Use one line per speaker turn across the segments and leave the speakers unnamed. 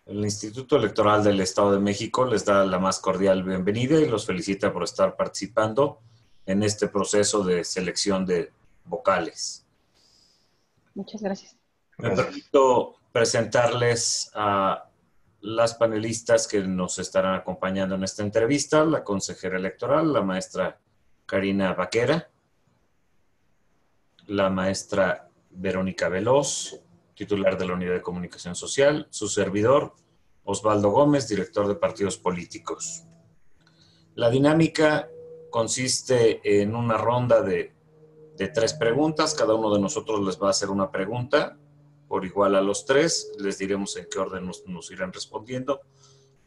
El Instituto Electoral del Estado de México les da la más cordial bienvenida y los felicita por estar participando en este proceso de selección de vocales.
Muchas gracias.
Me permito presentarles a las panelistas que nos estarán acompañando en esta entrevista: la consejera electoral, la maestra Karina Vaquera, la maestra Verónica Veloz, titular de la Unidad de Comunicación Social, su servidor, Osvaldo Gómez, director de partidos políticos. La dinámica consiste en una ronda de 3 preguntas. Cada uno de nosotros les va a hacer una pregunta por igual a los 3. Les diremos en qué orden nos irán respondiendo.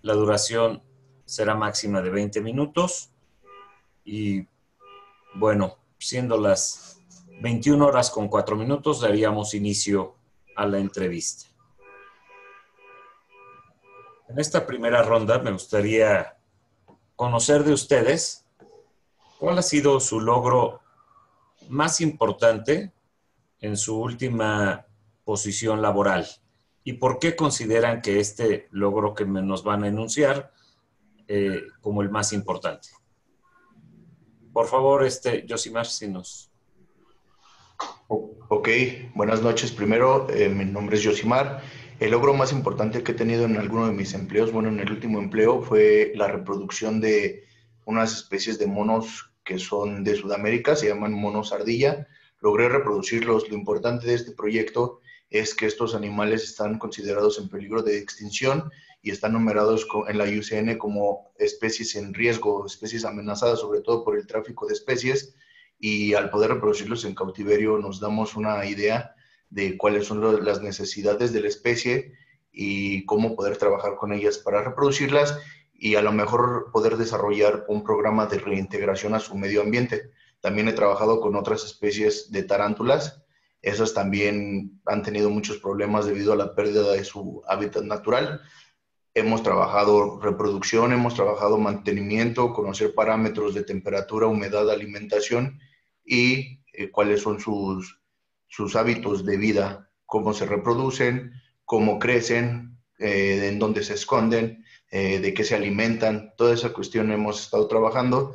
La duración será máxima de 20 minutos. Y bueno, siendo las 21 horas con 4 minutos, daríamos inicio a la entrevista. En esta primera ronda me gustaría conocer de ustedes cuál ha sido su logro más importante en su última posición laboral y por qué consideran que este logro que nos van a enunciar como el más importante. Por favor, Yosimar, si nos...
Ok, buenas noches. Primero, mi nombre es Yosimar. El logro más importante que he tenido en alguno de mis empleos, bueno, en el último empleo, fue la reproducción de unas especies de monos que son de Sudamérica, se llaman monos ardilla. Logré reproducirlos. Lo importante de este proyecto es que estos animales están considerados en peligro de extinción y están numerados en la IUCN como especies en riesgo, especies amenazadas, sobre todo por el tráfico de especies. Y al poder reproducirlos en cautiverio nos damos una idea de cuáles son las necesidades de la especie y cómo poder trabajar con ellas para reproducirlas y a lo mejor poder desarrollar un programa de reintegración a su medio ambiente. También he trabajado con otras especies de tarántulas. Esas también han tenido muchos problemas debido a la pérdida de su hábitat natural. Hemos trabajado reproducción, hemos trabajado mantenimiento, conocer parámetros de temperatura, humedad, alimentación y cuáles son sus hábitos de vida, cómo se reproducen, cómo crecen, en dónde se esconden, de qué se alimentan. Toda esa cuestión hemos estado trabajando.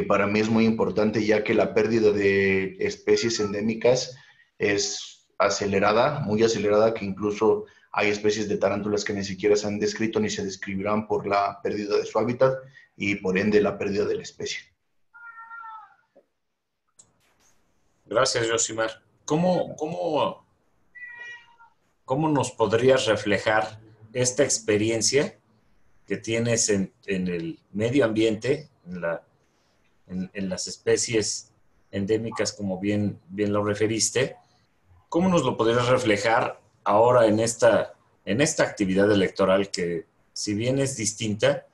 Para mí es muy importante ya que la pérdida de especies endémicas es acelerada, muy acelerada, que incluso hay especies de tarántulas que ni siquiera se han descrito ni se describirán por la pérdida de su hábitat y por ende la pérdida de la especie.
Gracias, Yosimar. ¿Cómo nos podrías reflejar esta experiencia que tienes en el medio ambiente, en las especies endémicas, como bien lo referiste? ¿Cómo nos lo podrías reflejar ahora en esta actividad electoral que, si bien es distinta,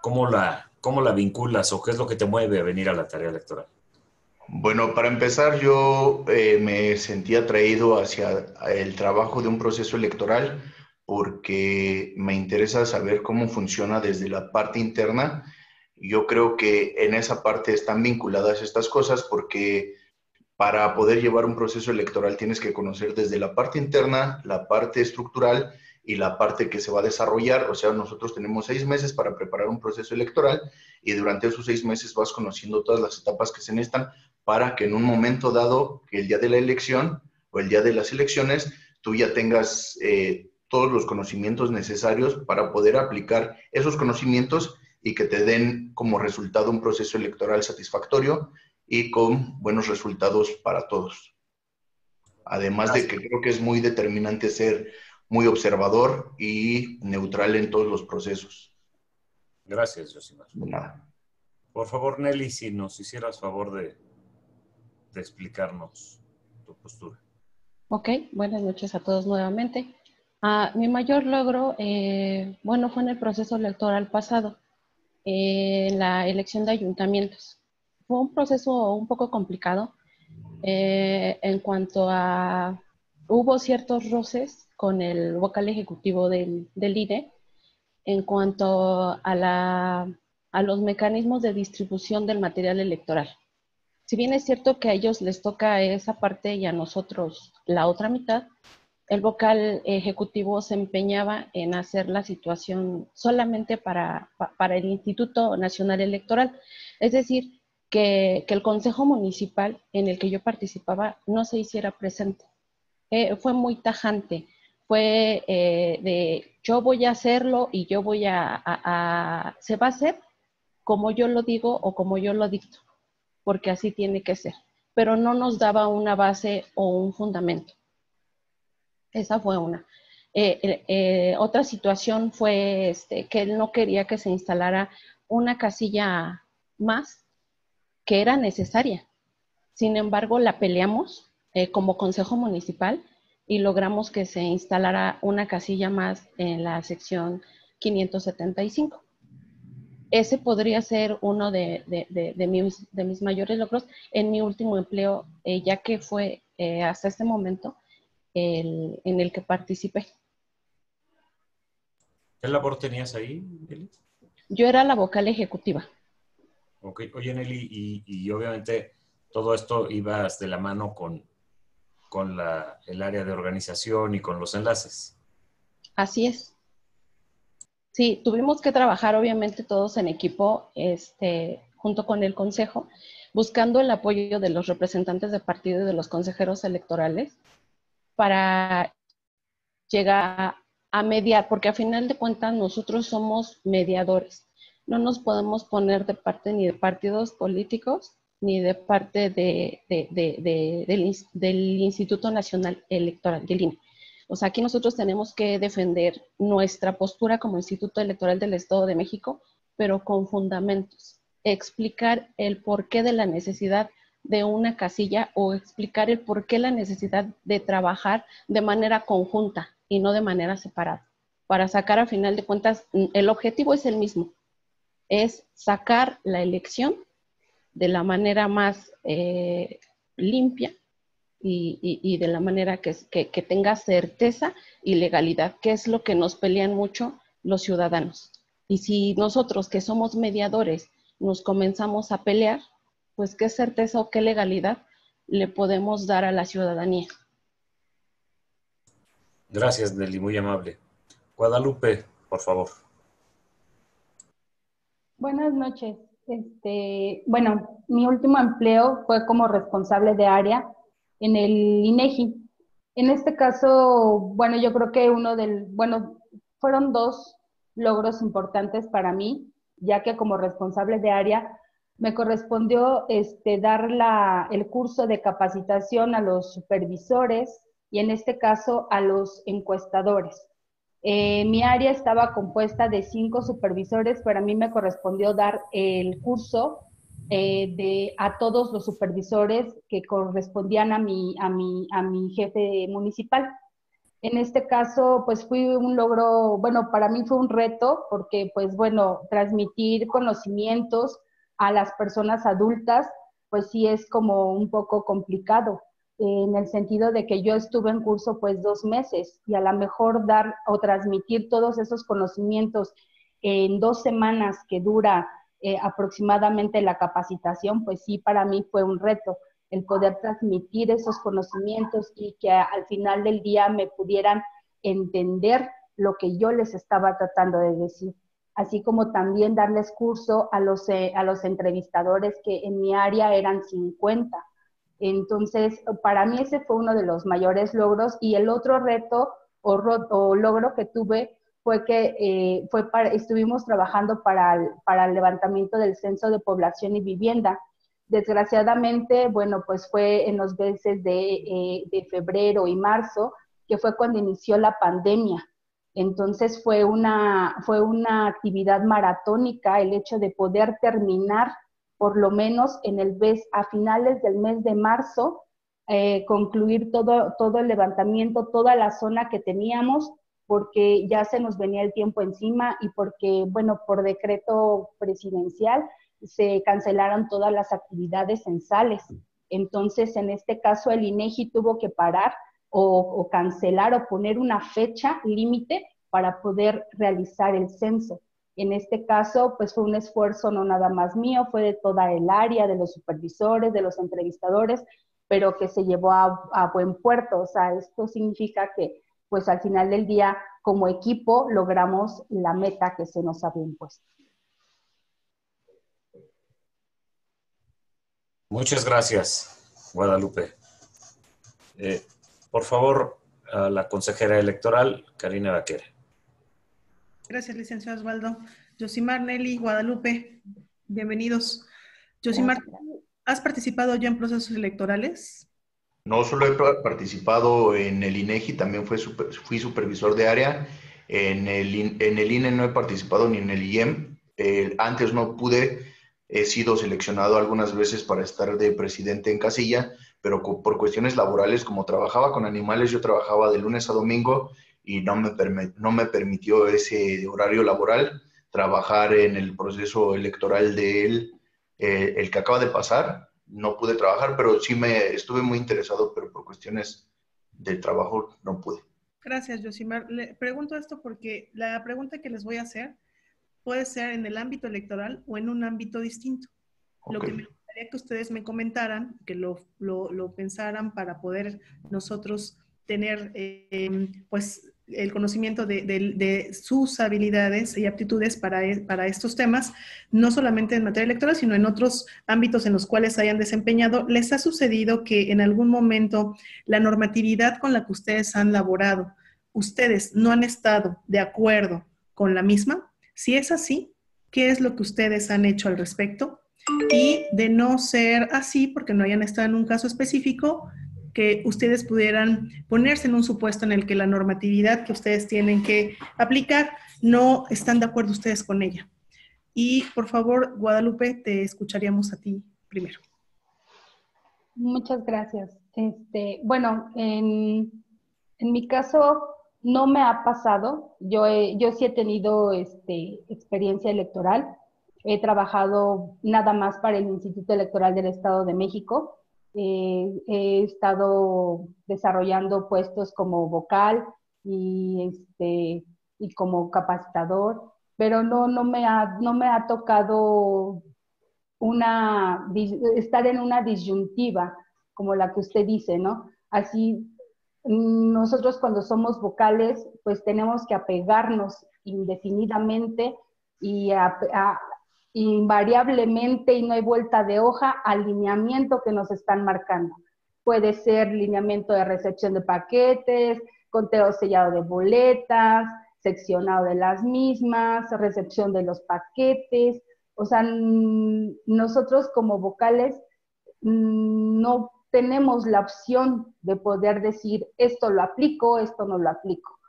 ¿cómo la vinculas o qué es lo que te mueve a venir a la tarea electoral?
Bueno, para empezar, yo me sentí atraído hacia el trabajo de un proceso electoral porque me interesa saber cómo funciona desde la parte interna. Yo creo que en esa parte están vinculadas estas cosas porque para poder llevar un proceso electoral tienes que conocer desde la parte interna, la parte estructural y la parte que se va a desarrollar. O sea, nosotros tenemos 6 meses para preparar un proceso electoral y durante esos 6 meses vas conociendo todas las etapas que se necesitan para que en un momento dado, que el día de la elección o el día de las elecciones, tú ya tengas todos los conocimientos necesarios para poder aplicar esos conocimientos y que te den como resultado un proceso electoral satisfactorio y con buenos resultados para todos. Además de que creo que es muy determinante ser muy observador y neutral en todos los procesos.
Gracias, Yosimar.
De nada.
Por favor, Nelly, si nos hicieras favor de explicarnos tu postura.
Ok, buenas noches a todos nuevamente. Mi mayor logro, bueno, fue en el proceso electoral pasado, en la elección de ayuntamientos. Fue un proceso un poco complicado en cuanto a, hubo ciertos roces con el vocal ejecutivo del INE en cuanto a los mecanismos de distribución del material electoral. Si bien es cierto que a ellos les toca esa parte y a nosotros la otra mitad, el vocal ejecutivo se empeñaba en hacer la situación solamente para el Instituto Nacional Electoral. Es decir, que el Consejo Municipal en el que yo participaba no se hiciera presente. Fue muy tajante. Fue de yo voy a hacerlo y yo voy se va a hacer como yo lo digo o como yo lo dicto, porque así tiene que ser. Pero no nos daba una base o un fundamento. Esa fue una. Otra situación fue que él no quería que se instalara una casilla más que era necesaria. Sin embargo, la peleamos como Consejo Municipal y logramos que se instalara una casilla más en la sección 575. Ese podría ser uno de mis mayores logros en mi último empleo, ya que fue hasta este momento en el que participé.
¿Qué labor tenías ahí, Nelly?
Yo era la vocal ejecutiva.
Ok. Oye, Nelly, y obviamente todo esto ibas de la mano con el área de organización y con los enlaces.
Así es. Sí, tuvimos que trabajar obviamente todos en equipo, junto con el consejo, buscando el apoyo de los representantes de partido y de los consejeros electorales para llegar a mediar, porque a final de cuentas nosotros somos mediadores. No nos podemos poner de parte ni de partidos políticos ni de parte del Instituto Nacional Electoral, del INE. O sea, aquí nosotros tenemos que defender nuestra postura como Instituto Electoral del Estado de México, pero con fundamentos. Explicar el porqué de la necesidad de una casilla o explicar el porqué la necesidad de trabajar de manera conjunta y no de manera separada. Para sacar, a final de cuentas, el objetivo es el mismo, es sacar la elección de la manera más limpia y de la manera que tenga certeza y legalidad, que es lo que nos pelean mucho los ciudadanos. Y si nosotros, que somos mediadores, nos comenzamos a pelear, pues qué certeza o qué legalidad le podemos dar a la ciudadanía.
Gracias, Nelly, muy amable. Guadalupe, por favor.
Buenas noches. Bueno, mi último empleo fue como responsable de área en el INEGI. En este caso, bueno, yo creo que fueron dos logros importantes para mí, ya que como responsable de área me correspondió dar el curso de capacitación a los supervisores y en este caso a los encuestadores. Mi área estaba compuesta de 5 supervisores, pero a mí me correspondió dar el curso a todos los supervisores que correspondían a mi jefe municipal. En este caso, pues fue un logro, bueno, para mí fue un reto porque, pues bueno, transmitir conocimientos a las personas adultas, pues sí es como un poco complicado, en el sentido de que yo estuve en curso pues 2 meses y a lo mejor dar o transmitir todos esos conocimientos en 2 semanas que dura aproximadamente la capacitación, pues sí, para mí fue un reto el poder transmitir esos conocimientos y que al final del día me pudieran entender lo que yo les estaba tratando de decir. Así como también darles curso a los entrevistadores, que en mi área eran 50. Entonces, para mí ese fue uno de los mayores logros. Y el otro reto o logro que tuve fue que estuvimos trabajando para el levantamiento del Censo de Población y Vivienda. Desgraciadamente, bueno, pues fue en los meses de febrero y marzo, que fue cuando inició la pandemia. Entonces fue una actividad maratónica el hecho de poder terminar, por lo menos a finales del mes de marzo, concluir todo el levantamiento, toda la zona que teníamos, porque ya se nos venía el tiempo encima y porque, bueno, por decreto presidencial, se cancelaron todas las actividades censales. Entonces, en este caso, el INEGI tuvo que parar o cancelar o poner una fecha límite para poder realizar el censo. En este caso, pues fue un esfuerzo no nada más mío, fue de toda el área, de los supervisores, de los entrevistadores, pero que se llevó a buen puerto. O sea, esto significa que pues al final del día, como equipo, logramos la meta que se nos había impuesto.
Muchas gracias, Guadalupe. Por favor, a la consejera electoral, Karina Baquera.
Gracias, licenciado Osvaldo. Yosimar, Nelly, Guadalupe, bienvenidos. Yosimar, ¿has participado ya en procesos electorales?
No solo he participado en el INEGI, también fui supervisor de área. En el INE no he participado ni en el IEM. Antes no pude, he sido seleccionado algunas veces para estar de presidente en casilla, pero por cuestiones laborales, como trabajaba con animales, yo trabajaba de lunes a domingo y no me permitió ese horario laboral trabajar en el proceso electoral el que acaba de pasar. No pude trabajar, pero sí estuve muy interesado, pero por cuestiones de trabajo no pude.
Gracias, Yosimar. Le pregunto esto porque la pregunta que les voy a hacer puede ser en el ámbito electoral o en un ámbito distinto. Okay. Lo que me gustaría que ustedes me comentaran, que lo pensaran para poder nosotros tener pues el conocimiento de sus habilidades y aptitudes para estos temas, no solamente en materia electoral, sino en otros ámbitos en los cuales hayan desempeñado. ¿Les ha sucedido que en algún momento la normatividad con la que ustedes han laborado, ustedes no han estado de acuerdo con la misma? Si es así, ¿qué es lo que ustedes han hecho al respecto? Y de no ser así, porque no hayan estado en un caso específico, que ustedes pudieran ponerse en un supuesto en el que la normatividad que ustedes tienen que aplicar no están de acuerdo ustedes con ella. Y por favor, Guadalupe, te escucharíamos a ti primero.
Muchas gracias. Bueno, en mi caso no me ha pasado. Yo sí he tenido experiencia electoral. He trabajado nada más para el Instituto Electoral del Estado de México. He estado desarrollando puestos como vocal y como capacitador, pero no me ha tocado estar en una disyuntiva como la que usted dice, ¿no? Así, nosotros cuando somos vocales, pues tenemos que apegarnos indefinidamente y invariablemente, y no hay vuelta de hoja, al lineamiento que nos están marcando. Puede ser lineamiento de recepción de paquetes, conteo sellado de boletas, seccionado de las mismas, recepción de los paquetes. O sea, nosotros como vocales no tenemos la opción de poder decir esto lo aplico, esto no lo aplico.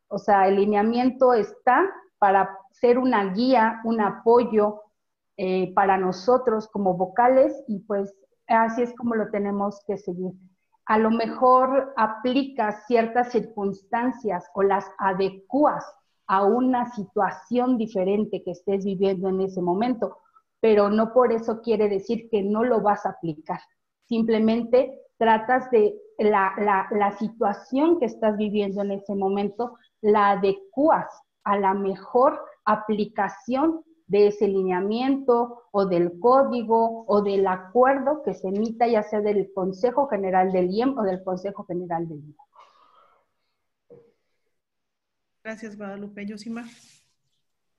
O sea, el lineamiento está para ser una guía, un apoyo, para nosotros como vocales, y pues así es como lo tenemos que seguir. A lo mejor aplicas ciertas circunstancias o las adecuas a una situación diferente que estés viviendo en ese momento, pero no por eso quiere decir que no lo vas a aplicar. Simplemente tratas de la situación que estás viviendo en ese momento, la adecuas a la mejor aplicación de ese lineamiento o del código o del acuerdo que se emita, ya sea del Consejo General del IEM o del Consejo General del IEM.
Gracias, Guadalupe. Yosimar.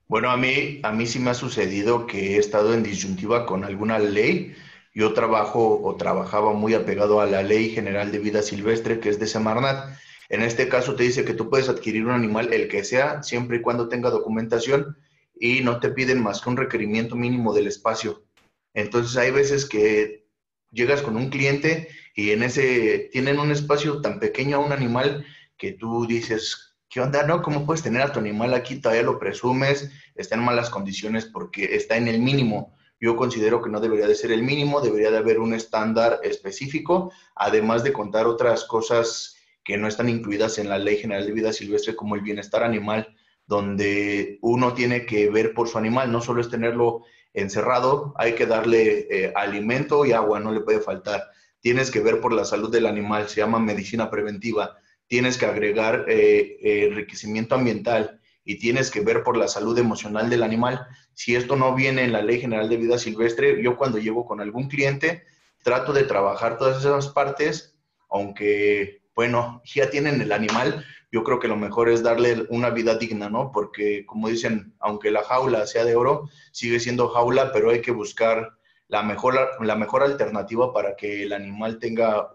Bueno, a mí sí me ha sucedido que he estado en disyuntiva con alguna ley. Yo trabajaba muy apegado a la Ley General de Vida Silvestre, que es de Semarnat. En este caso te dice que tú puedes adquirir un animal, el que sea, siempre y cuando tenga documentación, y no te piden más que un requerimiento mínimo del espacio. Entonces hay veces que llegas con un cliente y tienen un espacio tan pequeño a un animal que tú dices, ¿qué onda? ¿No? ¿Cómo puedes tener a tu animal aquí? Todavía lo presumes, está en malas condiciones porque está en el mínimo. Yo considero que no debería de ser el mínimo, debería de haber un estándar específico, además de contar otras cosas que no están incluidas en la Ley General de Vida Silvestre, como el bienestar animal, donde uno tiene que ver por su animal, no solo es tenerlo encerrado, hay que darle alimento y agua, no le puede faltar. Tienes que ver por la salud del animal, se llama medicina preventiva. Tienes que agregar enriquecimiento ambiental y tienes que ver por la salud emocional del animal. Si esto no viene en la Ley General de Vida Silvestre, yo cuando llego con algún cliente, trato de trabajar todas esas partes, aunque, bueno, ya tienen el animal, yo creo que lo mejor es darle una vida digna, ¿no? Porque, como dicen, aunque la jaula sea de oro, sigue siendo jaula, pero hay que buscar la mejor alternativa para que el animal tenga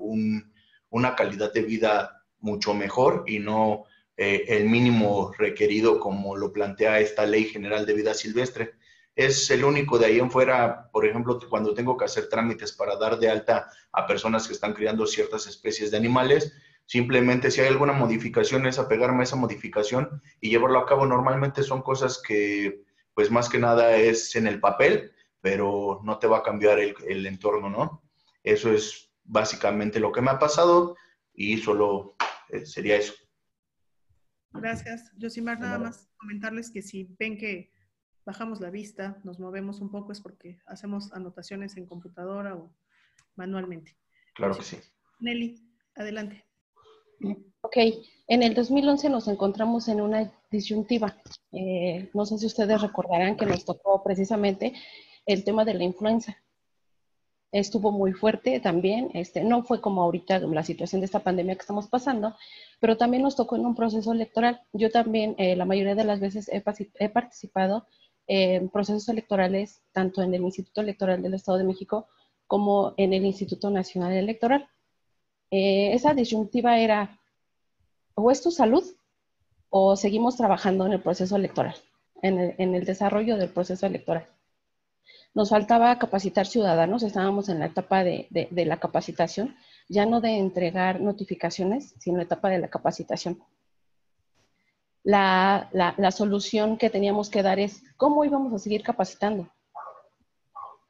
una calidad de vida mucho mejor y no el mínimo requerido como lo plantea esta Ley General de Vida Silvestre. Es el único. De ahí en fuera, por ejemplo, cuando tengo que hacer trámites para dar de alta a personas que están criando ciertas especies de animales, simplemente si hay alguna modificación es apegarme a esa modificación y llevarlo a cabo. Normalmente son cosas que, pues más que nada es en el papel, pero no te va a cambiar el entorno, ¿no? Eso es básicamente lo que me ha pasado y solo sería eso.
Gracias. Yosimar, nada más comentarles que si ven que bajamos la vista, nos movemos un poco, es porque hacemos anotaciones en computadora o manualmente.
Claro que sí.
Nelly, adelante.
Ok, en el 2011 nos encontramos en una disyuntiva. No sé si ustedes recordarán que nos tocó precisamente el tema de la influenza. Estuvo muy fuerte también, no fue como ahorita la situación de esta pandemia que estamos pasando, pero también nos tocó en un proceso electoral. Yo también, la mayoría de las veces he participado en procesos electorales, tanto en el Instituto Electoral del Estado de México como en el Instituto Nacional Electoral. Esa disyuntiva era, o es tu salud, o seguimos trabajando en el proceso electoral, en el desarrollo del proceso electoral. Nos faltaba capacitar ciudadanos, estábamos en la etapa de la capacitación, ya no de entregar notificaciones, sino la etapa de la capacitación. La solución que teníamos que dar es, ¿cómo íbamos a seguir capacitando?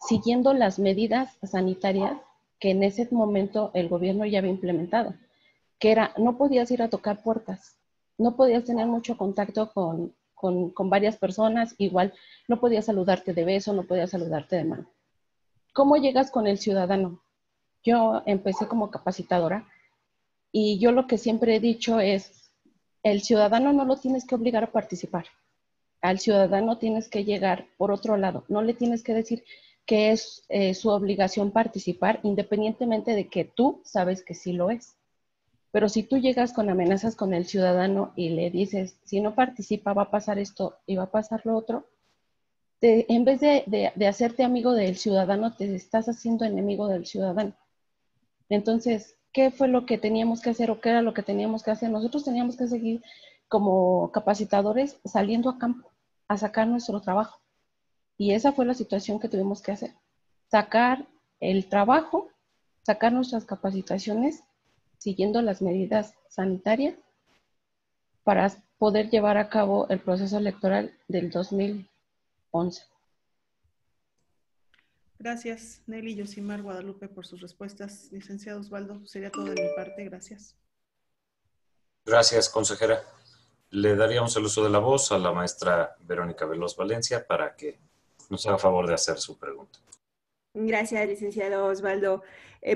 Siguiendo las medidas sanitarias que en ese momento el gobierno ya había implementado, que era, no podías ir a tocar puertas, no podías tener mucho contacto con varias personas, igual no podías saludarte de beso, no podías saludarte de mano. ¿Cómo llegas con el ciudadano? Yo empecé como capacitadora y yo lo que siempre he dicho es, el ciudadano no lo tienes que obligar a participar, al ciudadano tienes que llegar por otro lado, no le tienes que decir que es su obligación participar, independientemente de que tú sabes que sí lo es. Pero si tú llegas con amenazas con el ciudadano y le dices, si no participa va a pasar esto y va a pasar lo otro, en vez de hacerte amigo del ciudadano, te estás haciendo enemigo del ciudadano. Entonces, ¿qué fue lo que teníamos que hacer o qué era lo que teníamos que hacer? Nosotros teníamos que seguir como capacitadores saliendo a campo, a sacar nuestro trabajo. Y esa fue la situación que tuvimos que hacer. Sacar el trabajo, sacar nuestras capacitaciones, siguiendo las medidas sanitarias para poder llevar a cabo el proceso electoral del 2011.
Gracias, Nelly, Yosimar, Guadalupe, por sus respuestas. Licenciado Osvaldo, sería todo de mi parte. Gracias.
Gracias, consejera. Le daríamos el uso de la voz a la maestra Verónica Veloz Valencia para que nos haga favor de hacer su pregunta.
Gracias, licenciado Osvaldo.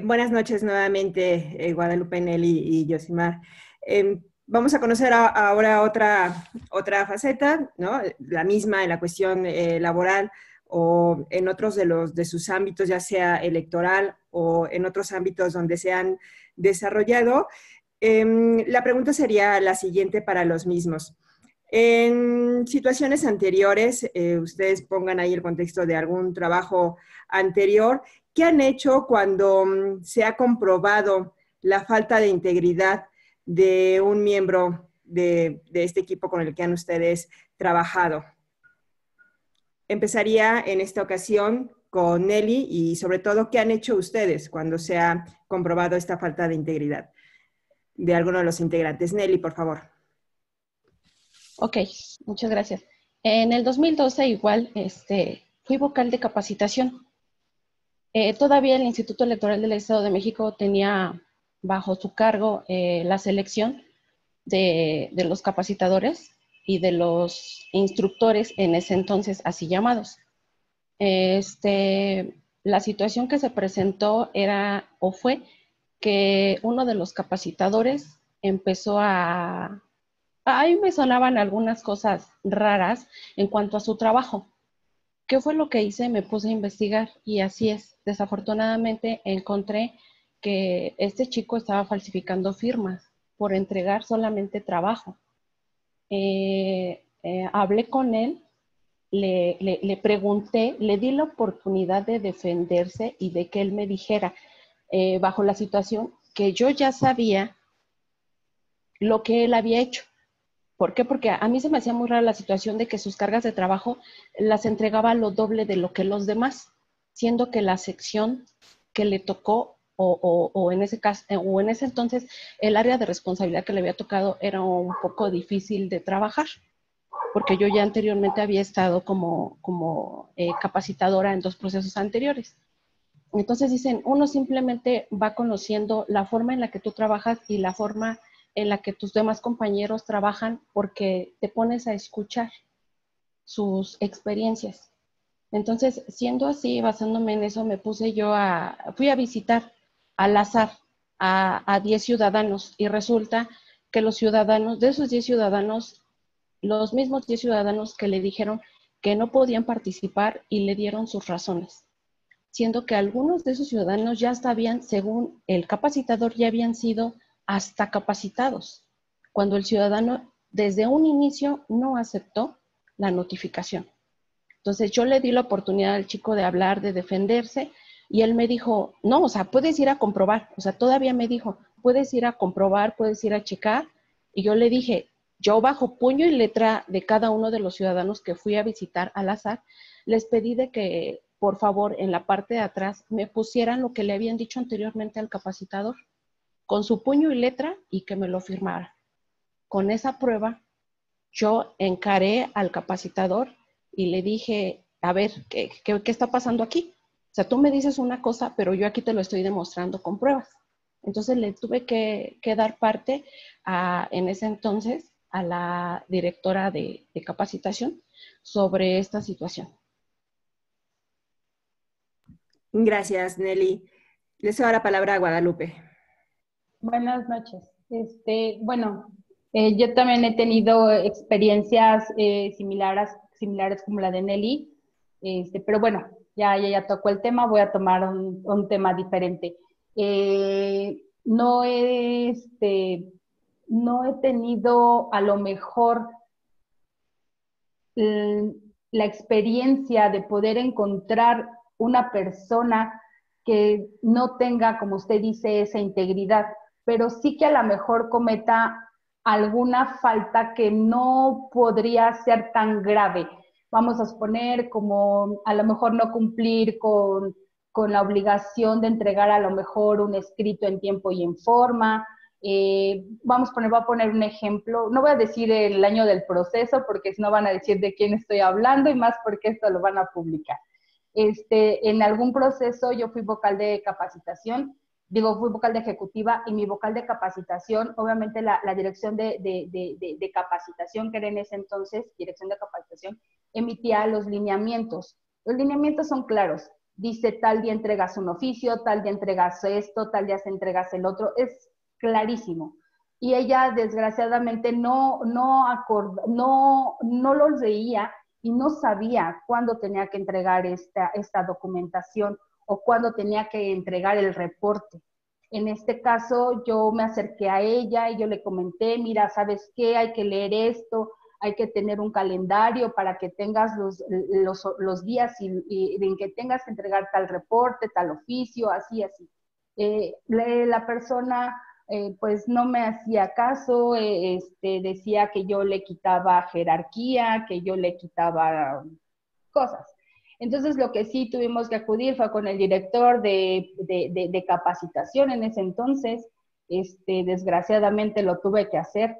Buenas noches nuevamente, Guadalupe, Nelly y Yosimar. Vamos a conocer ahora otra faceta, ¿no? La misma en la cuestión laboral o en otros de sus ámbitos, ya sea electoral o en otros ámbitos donde se han desarrollado. La pregunta sería la siguiente para los mismos. En situaciones anteriores, ustedes pongan ahí el contexto de algún trabajo anterior, ¿qué han hecho cuando se ha comprobado la falta de integridad de un miembro de este equipo con el que han ustedes trabajado? Empezaría en esta ocasión con Nelly y sobre todo, ¿qué han hecho ustedes cuando se ha comprobado esta falta de integridad de alguno de los integrantes? Nelly, por favor.
Ok, muchas gracias. En el 2012 igual fui vocal de capacitación. Todavía el Instituto Electoral del Estado de México tenía bajo su cargo la selección de los capacitadores y de los instructores en ese entonces así llamados. La situación que se presentó era o fue que uno de los capacitadores empezó ahí me sonaban algunas cosas raras en cuanto a su trabajo, ¿Qué fue lo que hice? Me puse a investigar y así es. Desafortunadamente encontré que este chico estaba falsificando firmas por entregar solamente trabajo. Hablé con él, le pregunté, le di la oportunidad de defenderse y de que él me dijera, bajo la situación, que yo ya sabía lo que él había hecho. ¿Por qué? Porque a mí se me hacía muy rara la situación de que sus cargas de trabajo las entregaba lo doble de lo que los demás, siendo que la sección que le tocó o en ese caso, o en ese entonces el área de responsabilidad que le había tocado era un poco difícil de trabajar, porque yo ya anteriormente había estado como capacitadora en 2 procesos anteriores. Entonces dicen, uno simplemente va conociendo la forma en la que tú trabajas y la forma en la que tus demás compañeros trabajan porque te pones a escuchar sus experiencias. Entonces, siendo así, basándome en eso, fui a visitar al azar a 10 ciudadanos y resulta que los ciudadanos, de esos 10 ciudadanos, los mismos 10 ciudadanos que le dijeron que no podían participar y le dieron sus razones, siendo que algunos de esos ciudadanos ya habían, según el capacitador, ya habían sido hasta capacitados, cuando el ciudadano desde un inicio no aceptó la notificación. Entonces yo le di la oportunidad al chico de hablar, de defenderse, y él me dijo, no, o sea, puedes ir a comprobar, o sea, todavía me dijo, puedes ir a comprobar, puedes ir a checar, y yo le dije, yo bajo puño y letra de cada uno de los ciudadanos que fui a visitar al azar, les pedí de que, por favor, en la parte de atrás me pusieran lo que le habían dicho anteriormente al capacitador, con su puño y letra, y que me lo firmara. Con esa prueba, yo encaré al capacitador y le dije, a ver, ¿qué está pasando aquí? O sea, tú me dices una cosa, pero yo aquí te lo estoy demostrando con pruebas. Entonces le tuve que dar parte en ese entonces a la directora de capacitación sobre esta situación.
Gracias, Nelly. Les doy la palabra a Guadalupe.
Buenas noches. Bueno, yo también he tenido experiencias similares como la de Nelly, pero bueno, ya tocó el tema, voy a tomar un tema diferente. No he tenido a lo mejor la experiencia de poder encontrar una persona que no tenga, como usted dice, esa integridad, pero sí que a lo mejor cometa alguna falta que no podría ser tan grave. Vamos a suponer como a lo mejor no cumplir con la obligación de entregar a lo mejor un escrito en tiempo y en forma. Voy a poner un ejemplo, no voy a decir el año del proceso porque si no van a decir de quién estoy hablando y más porque esto lo van a publicar. En algún proceso yo fui vocal de capacitación, fui vocal de ejecutiva y mi vocal de capacitación, obviamente la dirección de capacitación que era en ese entonces, dirección de capacitación, emitía los lineamientos. Los lineamientos son claros. Dice tal día entregas un oficio, tal día entregas esto, tal día se entregas el otro. Es clarísimo. Y ella desgraciadamente no los veía y no sabía cuándo tenía que entregar esta documentación o cuándo tenía que entregar el reporte. En este caso yo me acerqué a ella y yo le comenté, mira, ¿sabes qué? Hay que leer esto, hay que tener un calendario para que tengas los días y en que tengas que entregar tal reporte, tal oficio, así. La persona pues no me hacía caso, decía que yo le quitaba jerarquía, que yo le quitaba cosas. Entonces lo que sí tuvimos que acudir fue con el director de capacitación en ese entonces. Desgraciadamente lo tuve que hacer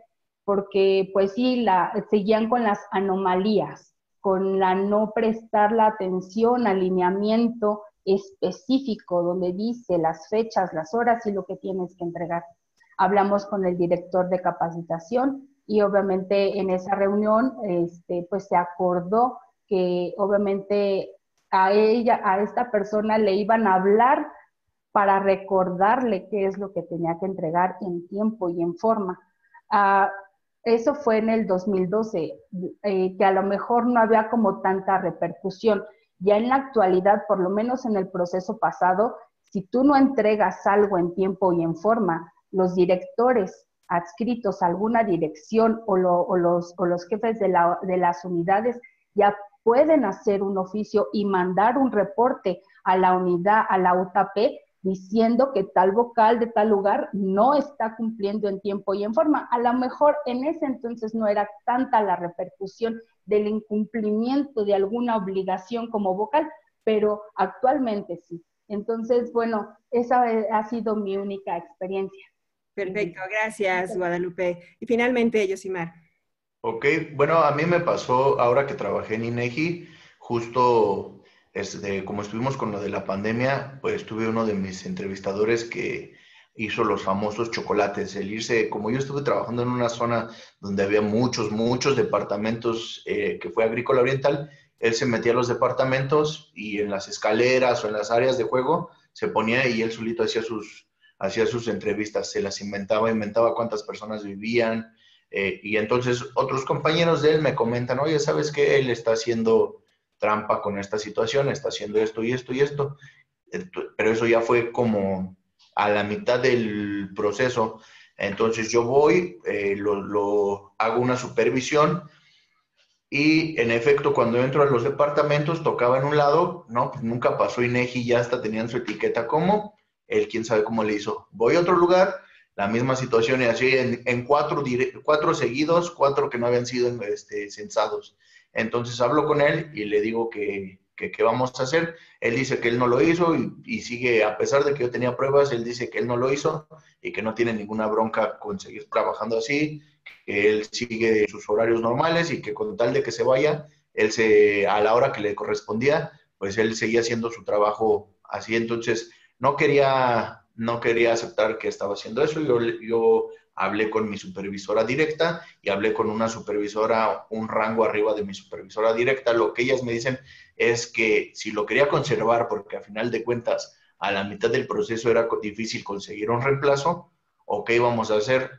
porque pues sí, seguían con las anomalías, con la no prestar la atención al lineamiento específico donde dice las fechas, las horas y lo que tienes que entregar. Hablamos con el director de capacitación y obviamente en esa reunión pues se acordó que obviamente a esta persona le iban a hablar para recordarle qué es lo que tenía que entregar en tiempo y en forma. Eso fue en el 2012, que a lo mejor no había como tanta repercusión. Ya en la actualidad, por lo menos en el proceso pasado, si tú no entregas algo en tiempo y en forma, los directores adscritos a alguna dirección o los jefes de las unidades ya pueden hacer un oficio y mandar un reporte a la unidad, a la UTAP, diciendo que tal vocal de tal lugar no está cumpliendo en tiempo y en forma. A lo mejor en ese entonces no era tanta la repercusión del incumplimiento de alguna obligación como vocal, pero actualmente sí. Entonces, bueno, esa ha sido mi única experiencia.
Perfecto, gracias, Guadalupe. Y finalmente, Yosimar.
Ok, bueno, a mí me pasó ahora que trabajé en INEGI, justo como estuvimos con lo de la pandemia, pues tuve uno de mis entrevistadores que hizo los famosos chocolates, el irse, como yo estuve trabajando en una zona donde había muchos departamentos, que fue agrícola oriental, él se metía a los departamentos y en las escaleras o en las áreas de juego se ponía y él solito hacía sus entrevistas, se las inventaba cuántas personas vivían. Y entonces otros compañeros de él me comentan, oye, ¿sabes qué? Él está haciendo trampa con esta situación, está haciendo esto y esto y esto. Pero eso ya fue como a la mitad del proceso. Entonces yo voy, hago una supervisión y en efecto cuando entro a los departamentos tocaba en un lado, no, pues nunca pasó INEGI, ya hasta tenían su etiqueta como, él quién sabe cómo le hizo. Voy a otro lugar, la misma situación y así en cuatro seguidos, 4 que no habían sido censados. Entonces hablo con él y le digo que qué vamos a hacer. Él dice que él no lo hizo y sigue, a pesar de que yo tenía pruebas, él dice que él no lo hizo y que no tiene ninguna bronca con seguir trabajando así, que él sigue sus horarios normales y que con tal de que se vaya, a la hora que le correspondía, pues él seguía haciendo su trabajo así. Entonces no quería aceptar que estaba haciendo eso. Yo hablé con mi supervisora directa y hablé con una supervisora, un rango arriba de mi supervisora directa. Lo que ellas me dicen es que si lo quería conservar, porque a final de cuentas a la mitad del proceso era difícil conseguir un reemplazo, o qué íbamos a hacer,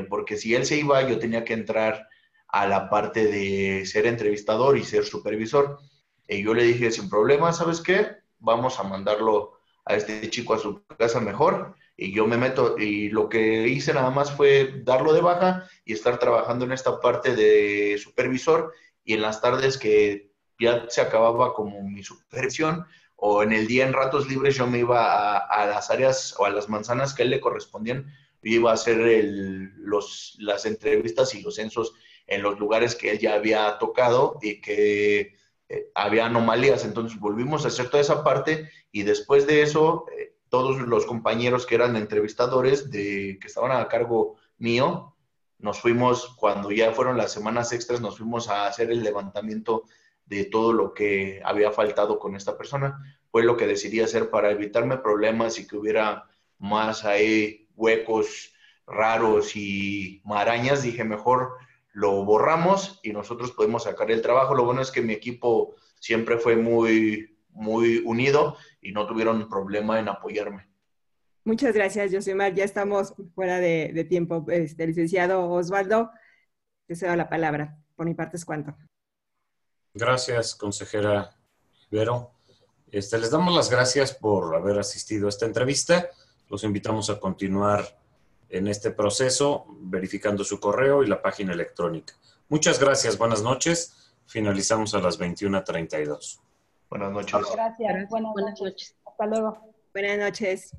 porque si él se iba, yo tenía que entrar a la parte de ser entrevistador y ser supervisor. Y yo le dije, sin problema, ¿sabes qué? Vamos a mandarlo a este chico a su casa mejor, y yo me meto, y lo que hice nada más fue darlo de baja y estar trabajando en esta parte de supervisor, y en las tardes que ya se acababa como mi supervisión, o en el día en ratos libres yo me iba a las áreas o a las manzanas que a él le correspondían, yo iba a hacer las entrevistas y los censos en los lugares que él ya había tocado y que había anomalías. Entonces volvimos a hacer toda esa parte y después de eso, todos los compañeros que eran entrevistadores que estaban a cargo mío, nos fuimos, cuando ya fueron las semanas extras, nos fuimos a hacer el levantamiento de todo lo que había faltado con esta persona. Fue lo que decidí hacer para evitarme problemas y que hubiera más ahí huecos raros y marañas. Dije, mejor lo borramos y nosotros podemos sacar el trabajo. Lo bueno es que mi equipo siempre fue muy unido y no tuvieron problema en apoyarme.
Muchas gracias, Yosimar. Ya estamos fuera de tiempo. Licenciado Osvaldo, te cedo la palabra. Por mi parte es cuanto.
Gracias, consejera Ibero. Les damos las gracias por haber asistido a esta entrevista. Los invitamos a continuar en este proceso, verificando su correo y la página electrónica. Muchas gracias, buenas noches. Finalizamos a las 21:32.
Buenas noches.
Gracias. Buenas noches. Hasta luego.
Buenas noches.